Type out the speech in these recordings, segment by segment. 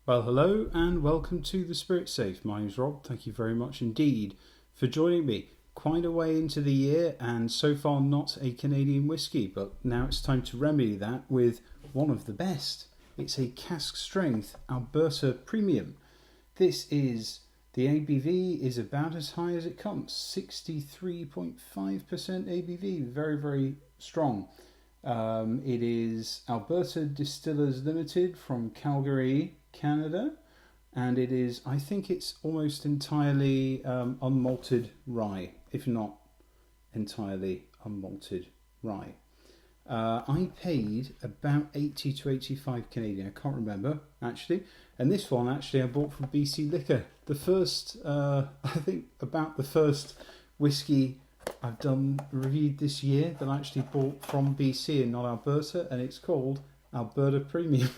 Well, hello and welcome to the Spirit Safe. My name's Rob. Thank you very much indeed for joining me. Quite a way into the year and so far not a Canadian whisky, but now it's time to remedy that with one of the best. It's a Cask strength Alberta Premium. The ABV is about as high as it comes, 63.5% ABV, very, very strong. It is Alberta Distillers Limited from Calgary, Canada, and I think it's almost entirely unmalted rye, if not entirely unmalted rye. I paid about 80 to 85 Canadian, I can't remember actually, and this one actually I bought from BC Liquor. The first whisky I've reviewed this year that I actually bought from BC and not Alberta, and it's called Alberta Premium.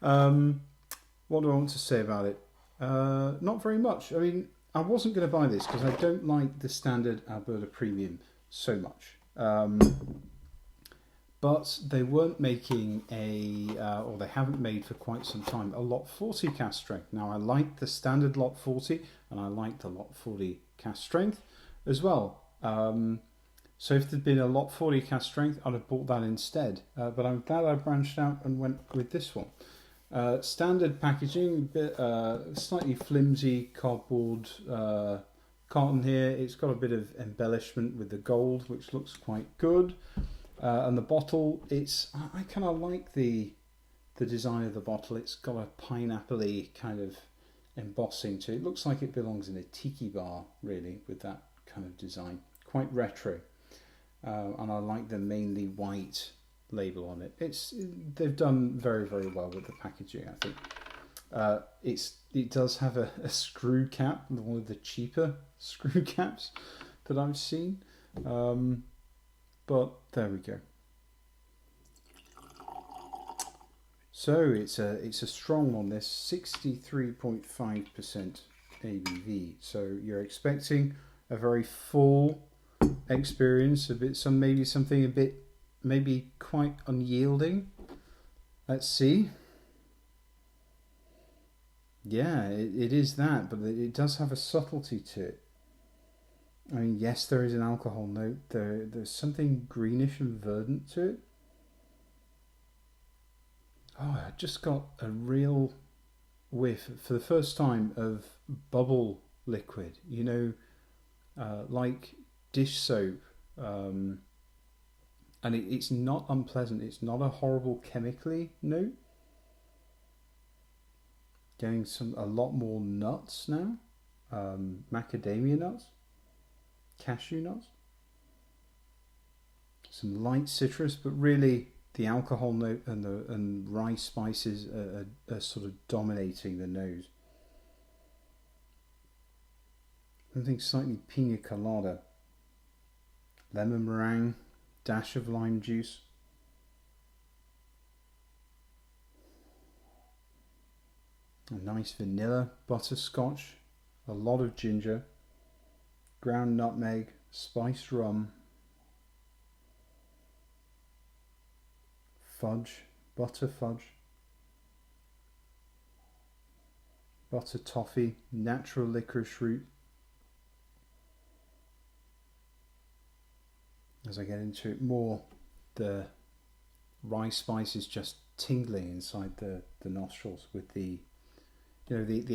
What do I want to say about it? Not very much. I mean, I wasn't going to buy this because I don't like the standard Alberta Premium so much. But they weren't making or they haven't made for quite some time, a Lot 40 cask strength. Now, I like the standard Lot 40 and I like the Lot 40 cask strength as well. So if there'd been a Lot 40 cask strength, I'd have bought that instead. But I'm glad I branched out and went with this one. Standard packaging, slightly flimsy cardboard carton here. It's got a bit of embellishment with the gold, which looks quite good. And the bottle, I kind of like the design of the bottle. It's got a pineapple-y kind of embossing to it. It looks like it belongs in a tiki bar, really, with that kind of design. Quite retro. And I like the mainly white label on it. They've done very, very well with the packaging, I think. It does have a screw cap, one of the cheaper screw caps that I've seen. But there we go. So it's a strong one. This 63.5% ABV. So you're expecting a very full experience, maybe quite unyielding. Let's see. Yeah, it is that, but it does have a subtlety to it. I mean, yes, there is an alcohol note. There's something greenish and verdant to it. Oh, I just got a real whiff for the first time of bubble liquid. Like dish soap. And it's not unpleasant. It's not a horrible chemically note. Getting a lot more nuts now. Macadamia nuts. Cashew nuts, some light citrus, but really the alcohol note and rye spices are sort of dominating the nose. Something slightly pina colada, lemon meringue, dash of lime juice. A nice vanilla, butterscotch, a lot of ginger, ground nutmeg, spiced rum, fudge, butter toffee, natural licorice root. As I get into it more, the rye spice is just tingling inside the nostrils with the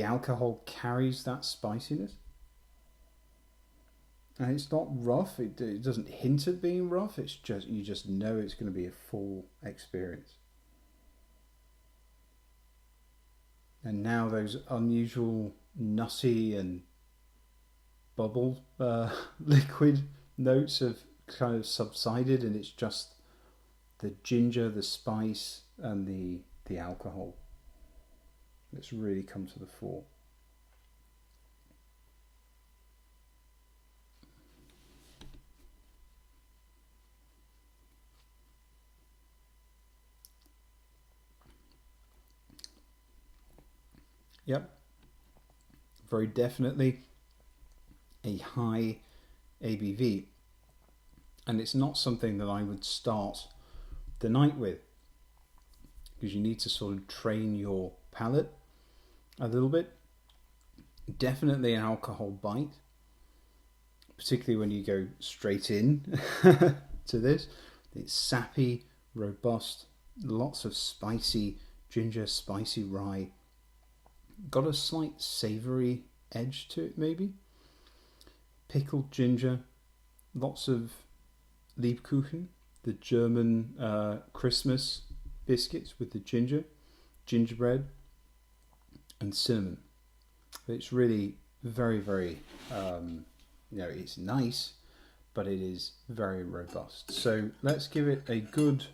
alcohol carries that spiciness. And it's not rough. It doesn't hint at being rough. It's just you just know it's going to be a full experience. And now those unusual nutty and bubble liquid notes have kind of subsided, and it's just the ginger, the spice, and the alcohol that's really come to the fore. Yep, very definitely a high ABV, and it's not something that I would start the night with. because you need to sort of train your palate a little bit. Definitely an alcohol bite, particularly when you go straight in to this. It's sappy, robust, lots of spicy ginger, spicy rye. Got a slight savoury edge to it, maybe. Pickled ginger, lots of Lebkuchen, the German Christmas biscuits with the gingerbread, and cinnamon. It's really very, very, it's nice, but it is very robust. So let's give it a good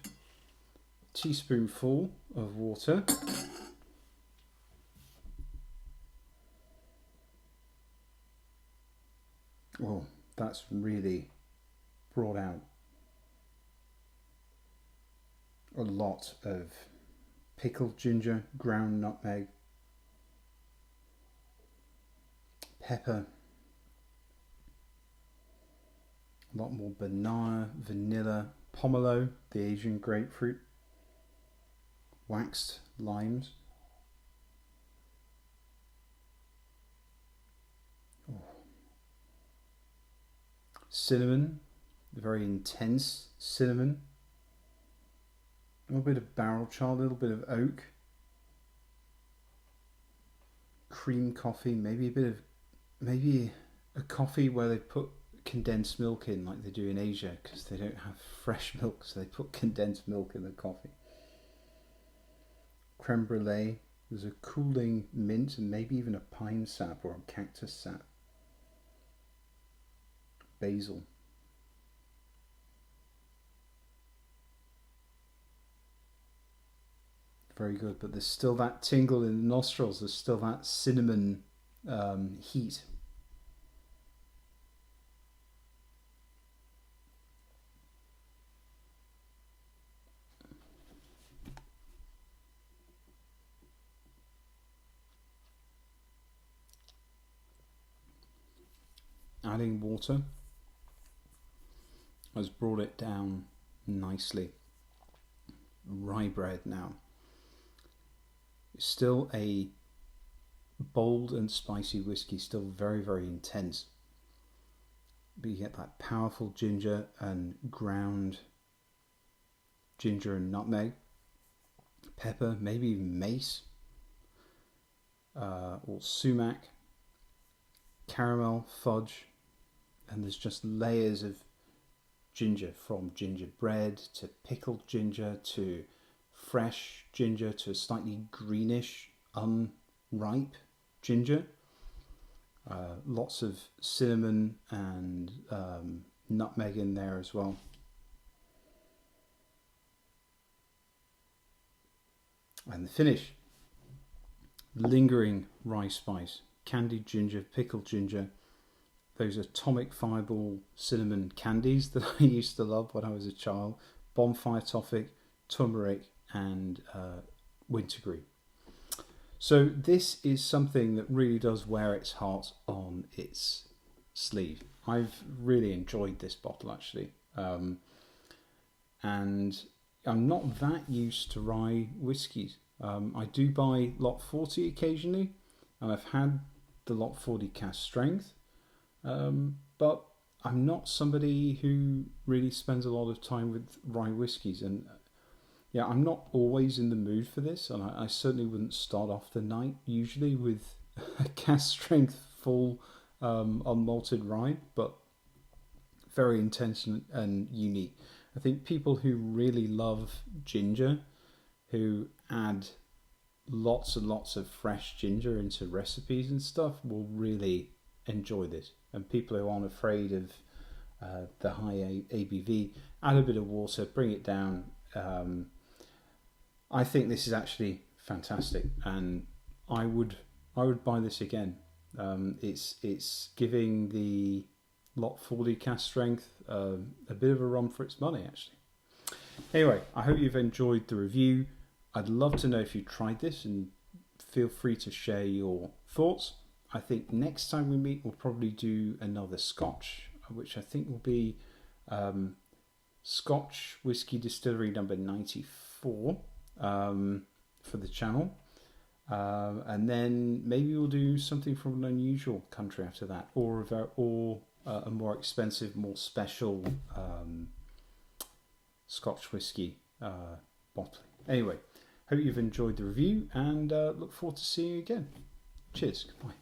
teaspoonful of water. Oh, that's really brought out a lot of pickled ginger, ground nutmeg, pepper, a lot more banana, vanilla, pomelo, the Asian grapefruit, waxed limes. Oh. Cinnamon, very intense cinnamon. A little bit of barrel chard, a little bit of oak. Cream coffee, maybe a coffee where they put condensed milk in like they do in Asia, because they don't have fresh milk, so they put condensed milk in the coffee. Creme brulee, there's a cooling mint and maybe even a pine sap or a cactus sap. Basil. Very good, but there's still that tingle in the nostrils, there's still that cinnamon heat. Adding water has brought it down nicely. Rye bread now. It's still a bold and spicy whiskey, still very, very intense. But you get that powerful ginger and ground ginger and nutmeg, pepper, maybe even mace, or sumac, caramel, fudge, and there's just layers of ginger, from gingerbread to pickled ginger to fresh ginger to a slightly greenish, unripe ginger. Lots of cinnamon and nutmeg in there as well. And the finish, lingering rye spice, candied ginger, pickled ginger, those atomic fireball cinnamon candies that I used to love when I was a child, bonfire toffee, turmeric, and wintergreen. So this is something that really does wear its heart on its sleeve. I've really enjoyed this bottle actually, and I'm not that used to rye whiskies. I do buy Lot 40 occasionally, and I've had the Lot 40 Cask Strength, but I'm not somebody who really spends a lot of time with rye whiskies, and yeah, I'm not always in the mood for this, and I certainly wouldn't start off the night usually with a Cask Strength full unmalted rye, but very intense and unique. I think people who really love ginger, who add lots and lots of fresh ginger into recipes and stuff, will really enjoy this. And people who aren't afraid of the high ABV, add a bit of water, bring it down. I think this is actually fantastic, and I would buy this again. It's giving the Lot 40 Cask Strength a bit of a run for its money, actually. Anyway, I hope you've enjoyed the review. I'd love to know if you tried this, and feel free to share your thoughts. I think next time we meet, we'll probably do another Scotch, which I think will be Scotch Whisky Distillery number 94. for the channel. And then maybe we'll do something from an unusual country after that, or a more expensive, more special Scotch whisky bottling. Anyway, hope you've enjoyed the review, and look forward to seeing you again. Cheers. Goodbye.